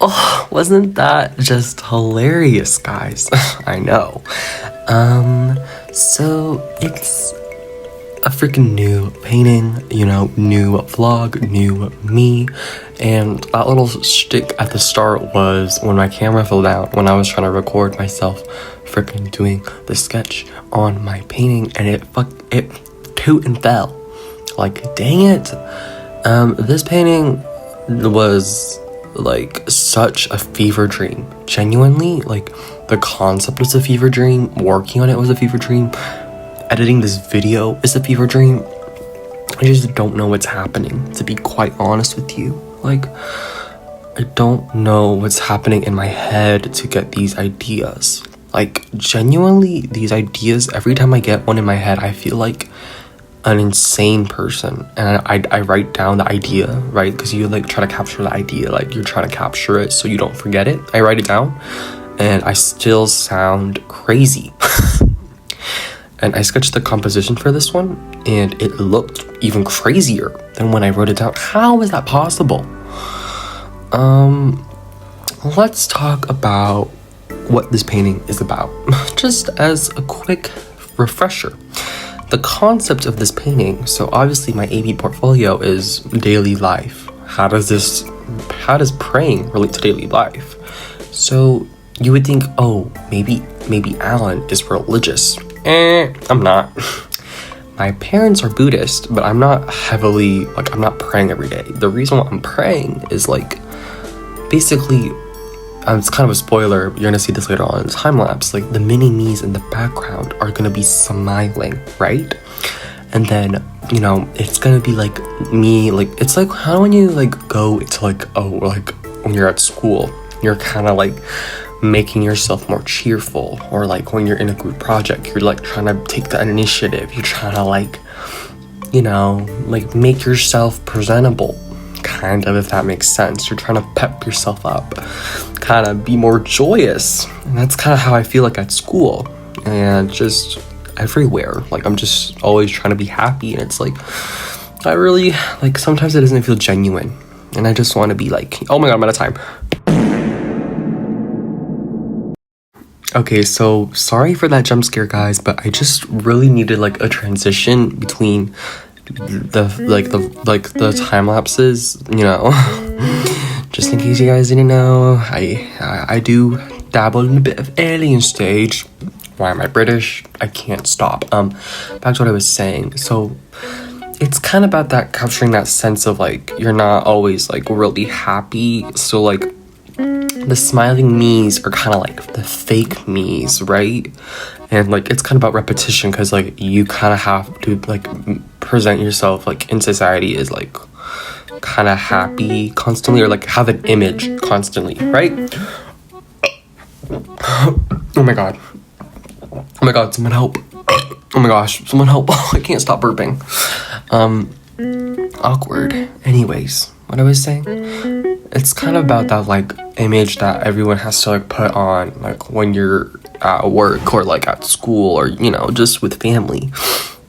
Oh, wasn't that just hilarious, guys? I know. So it's a freaking new painting, new vlog, new me. And that little shtick at the start was when my camera fell down, when I was trying to record myself freaking doing the sketch on my painting, and it toot and fell. Like, dang it. This painting was like such a fever dream. Genuinely, like, the concept was a fever dream, working on it was a fever dream, editing this video is a fever dream. I just don't know what's happening, to be quite honest with you. Like, I don't know what's happening in my head to get these ideas. Like, genuinely, these ideas, every time I get one in my head, I feel like an insane person. And I write down the idea, right? Because you like try to capture the idea, like you're trying to capture it so you don't forget it. I write it down and I still sound crazy. And I sketched the composition for this one and it looked even crazier than when I wrote it down. How is that possible? Let's talk about what this painting is about. Just as a quick refresher. The concept of this painting, so obviously my AB portfolio is daily life. How does praying relate to daily life? So you would think, oh, maybe Alan is religious. I'm not. My parents are Buddhist, but I'm not heavily, I'm not praying every day. The reason why I'm praying is basically, it's kind of a spoiler, you're gonna see this later on in the time lapse, like the mini me's in the background are gonna be smiling, right? And then, it's gonna be like me, it's like how when you go to when you're at school, you're kind of making yourself more cheerful, or when you're in a group project, you're trying to take the initiative, you're trying to make yourself presentable. Kind of, if that makes sense. You're trying to pep yourself up, kind of be more joyous. And that's kind of how I feel at school and just everywhere. I'm just always trying to be happy, and it's I really sometimes it doesn't feel genuine, and I just want to be oh my god, I'm out of time. Okay, so sorry for that jump scare, guys, but I just really needed a transition between the time lapses, just in case you guys didn't know, I do dabble in a bit of alien stage. Why am I British? I can't stop. Back to what I was saying. So it's kind of about that, capturing that sense of you're not always really happy. So the smiling me's are kind of the fake me's, right? And it's kind of about repetition, because you kind of have to present yourself in society as kind of happy constantly, or have an image constantly, right? Oh my god, someone help. Oh my gosh, someone help. I can't stop burping. Awkward. Anyways, what I was saying, it's kind of about that image that everyone has to put on when you're at work, or at school, or just with family,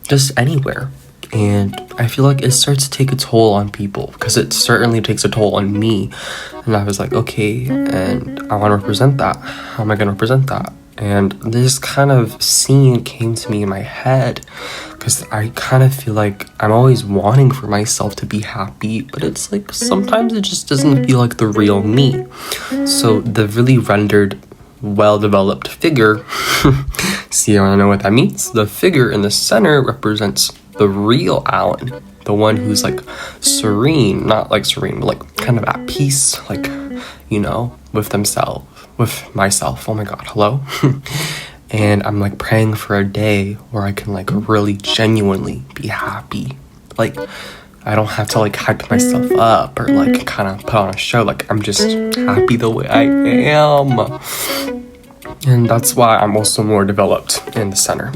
just anywhere. And I feel it starts to take a toll on people, because it certainly takes a toll on me. And I was okay, and I want to represent that. How am I going to represent that? And this kind of scene came to me in my head, because I kind of feel I'm always wanting for myself to be happy, but it's sometimes it just doesn't feel the real me. So the really rendered, well-developed figure, see, I want to know what that means. The figure in the center represents the real Alan, the one who's serene, not serene, but kind of at peace, with themselves, with myself. Oh my god, hello. And I'm praying for a day where I can really genuinely be happy. I don't have to hype myself up, or kind of put on a show. I'm just happy the way I am. And that's why I'm also more developed in the center,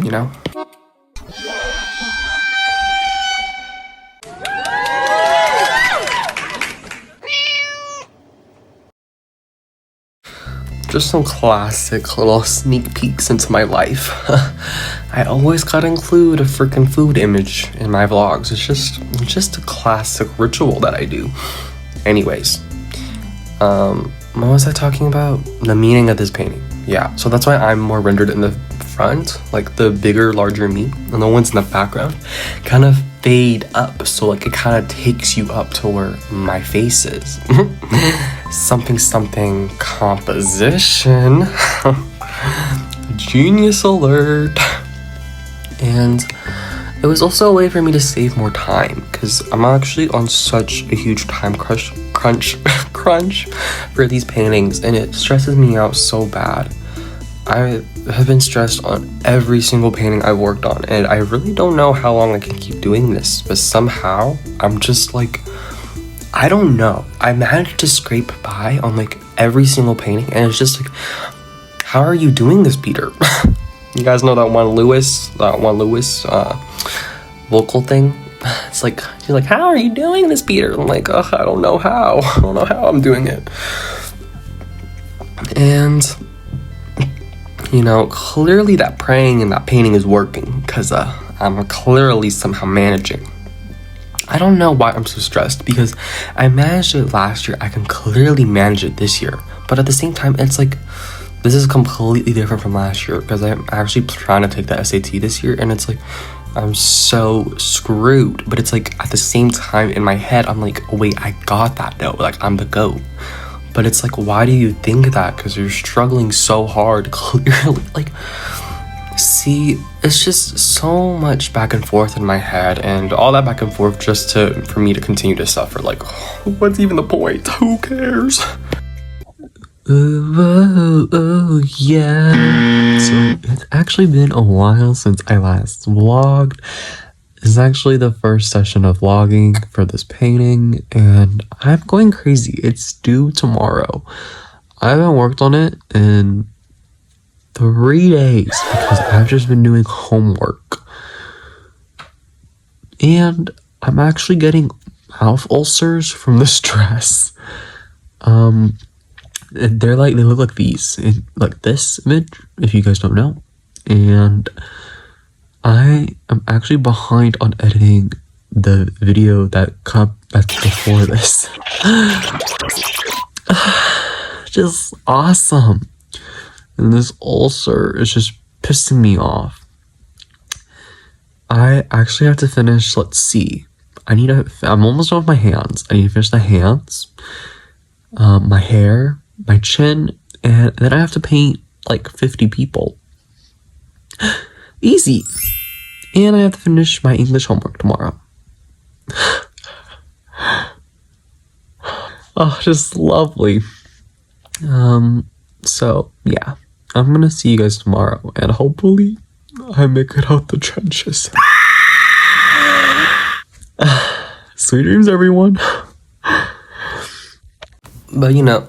Just some classic little sneak peeks into my life. I always gotta include a freaking food image in my vlogs. It's just a classic ritual that I do. Anyways, what was I talking about? The meaning of this painting. Yeah, so that's why I'm more rendered in the front, like the bigger, larger me, and the ones in the background kind of fade up, so like it kind of takes you up to where my face is. something composition. Genius alert. And it was also a way for me to save more time, because I'm actually on such a huge time crunch for these paintings, and it stresses me out so bad. I have been stressed on every single painting I've worked on, and I really don't know how long I can keep doing this, but somehow I'm just like, I don't know, I managed to scrape by on like every single painting, and it's just like, how are you doing this, Peter? You guys know that one Lewis vocal thing? It's like, she's like, how are you doing this, Peter? I'm like, ugh, I don't know how I'm doing it. And you know, clearly that praying and that painting is working, because I'm clearly somehow managing. I don't know why I'm so stressed, because I managed it last year. I can clearly manage it this year, but at the same time, it's like, this is completely different from last year, because I'm actually trying to take the SAT this year, and it's like, I'm so screwed. But it's like, at the same time, in my head, I'm like, wait, I got that though, like, I'm the GOAT. But it's like, why do you think that? Because you're struggling so hard, clearly. Like, see, it's just so much back and forth in my head, and all that back and forth just for me to continue to suffer. Like, what's even the point? Who cares? Oh, yeah. So it's actually been a while since I last vlogged. This is actually the first session of vlogging for this painting, and I'm going crazy. It's due tomorrow. I haven't worked on it in 3 days because I've just been doing homework. And I'm actually getting mouth ulcers from the stress. They look like these, like this image, if you guys don't know. And I am actually behind on editing the video that's before this. Just awesome. And this ulcer is just pissing me off. I actually have to finish, let's see. I'm almost done with my hands. I need to finish the hands, my hair, my chin, and then I have to paint like 50 people. Easy. And I have to finish my English homework tomorrow. Oh, just lovely. So yeah, I'm gonna see you guys tomorrow, and hopefully I make it out the trenches. Sweet dreams, everyone. But you know,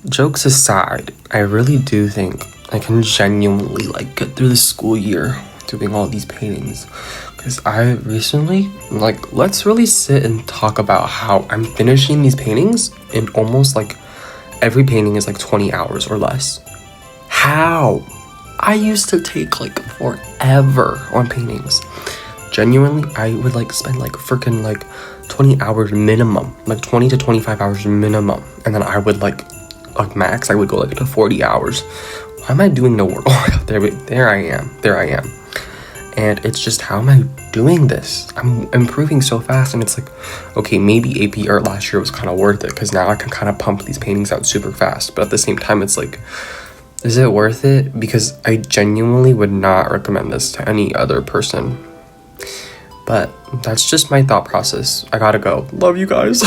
jokes aside, I really do think I can genuinely like get through the school year doing all these paintings, because I recently, like, let's really sit and talk about how I'm finishing these paintings in almost like every painting is like 20 hours or less. How? I used to take like forever on paintings. Genuinely, I would like spend like freaking like 20 hours minimum, like 20 to 25 hours minimum, and then I would like max I would go like to 40 hours. Why am I doing the work? Oh, there I am. And it's just, how am I doing this? I'm improving so fast, and it's like, okay, maybe AP art last year was kind of worth it, because now I can kind of pump these paintings out super fast. But at the same time, it's like, is it worth it? Because I genuinely would not recommend this to any other person. But that's just my thought process. I gotta go. Love you guys.